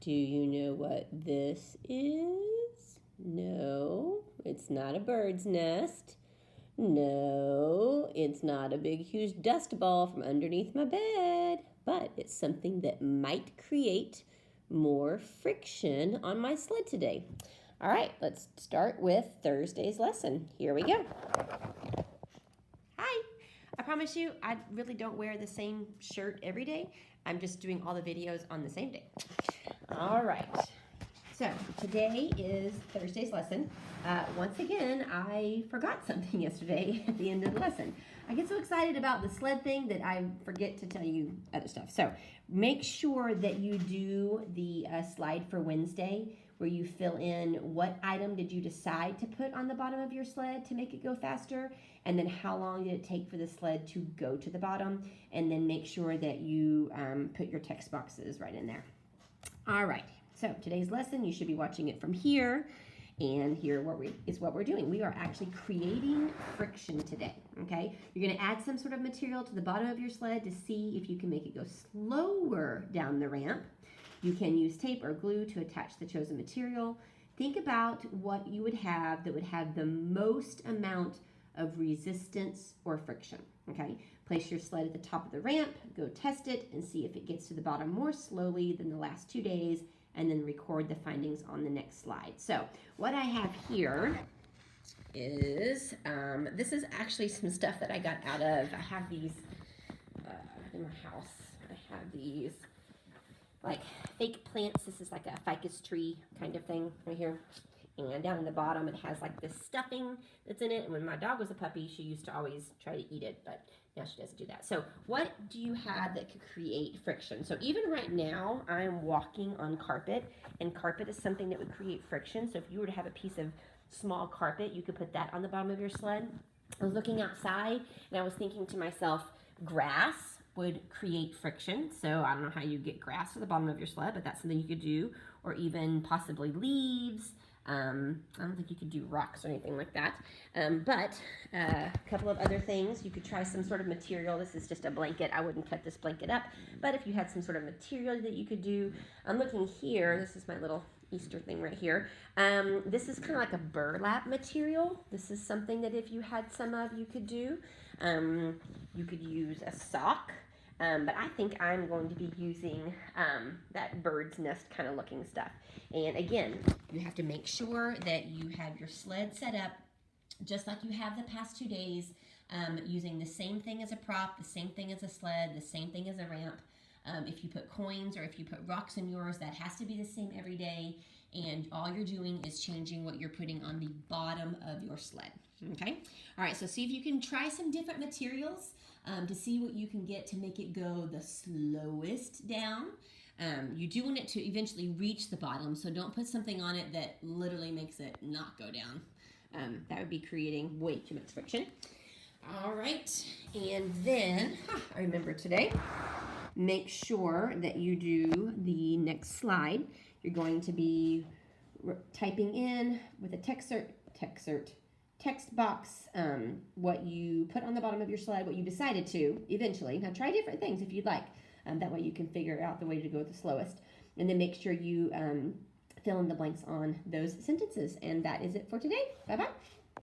Do you know what this is? No, it's not a bird's nest. No, it's not a big, huge dust ball from underneath my bed, but it's something that might create more friction on my sled today. All right, let's start with Thursday's lesson. Here we go. Hi. I promise you, I really don't wear the same shirt every day. I'm just doing all the videos on the same day. All right. So today is Thursday's lesson. Once again, I forgot something yesterday at the end of the lesson. I get so excited about the sled thing that I forget to tell you other stuff. So make sure that you do the slide for Wednesday where you fill in what item did you decide to put on the bottom of your sled to make it go faster, and then how long did it take for the sled to go to the bottom, and then make sure that you put your text boxes right in there. All right, so today's lesson, you should be watching it from here, and here is what we're doing. We are actually creating friction today, okay? You're gonna add some sort of material to the bottom of your sled to see if you can make it go slower down the ramp. You can use tape or glue to attach the chosen material. Think about what you would have that would have the most amount of resistance or friction, okay? Place your sled at the top of the ramp, go test it, and see if it gets to the bottom more slowly than the last 2 days, and then record the findings on the next slide. So what I have here is, this is actually some stuff that I got out of, I have these in my house. I have these like fake plants. This is like a ficus tree kind of thing right here. And down in the bottom, it has like this stuffing that's in it. And when my dog was a puppy, she used to always try to eat it, but now she doesn't do that. So what do you have that could create friction? So even right now, I'm walking on carpet, and carpet is something that would create friction. So if you were to have a piece of small carpet, you could put that on the bottom of your sled. I was looking outside, and I was thinking to myself, grass would create friction. So I don't know how you get grass to the bottom of your sled, but that's something you could do, or even possibly leaves. I don't think you could do rocks or anything like that. But a couple of other things, you could try some sort of material. This is just a blanket. I wouldn't cut this blanket up, but if you had some sort of material that you could do. I'm looking here. This is my little Easter thing right here. This is kind of like a burlap material. This is something that if you had some of, you could do. You could use a sock. But I think I'm going to be using that bird's nest kind of looking stuff. And again, you have to make sure that you have your sled set up just like you have the past 2 days, using the same thing as a prop, the same thing as a sled, the same thing as a ramp. If you put coins or if you put rocks in yours, that has to be the same every day. And all you're doing is changing what you're putting on the bottom of your sled. Okay? All right, so see if you can try some different materials to see what you can get to make it go the slowest down. You do want it to eventually reach the bottom, so don't put something on it that literally makes it not go down. That would be creating way too much friction. All right, and then, I remember today, make sure that you do the next slide. You're going to be typing in with a text box what you put on the bottom of your sled, what you decided to eventually. Now try different things if you'd like. That way you can figure out the way to go the slowest. And then make sure you fill in the blanks on those sentences. And that is it for today. Bye-bye.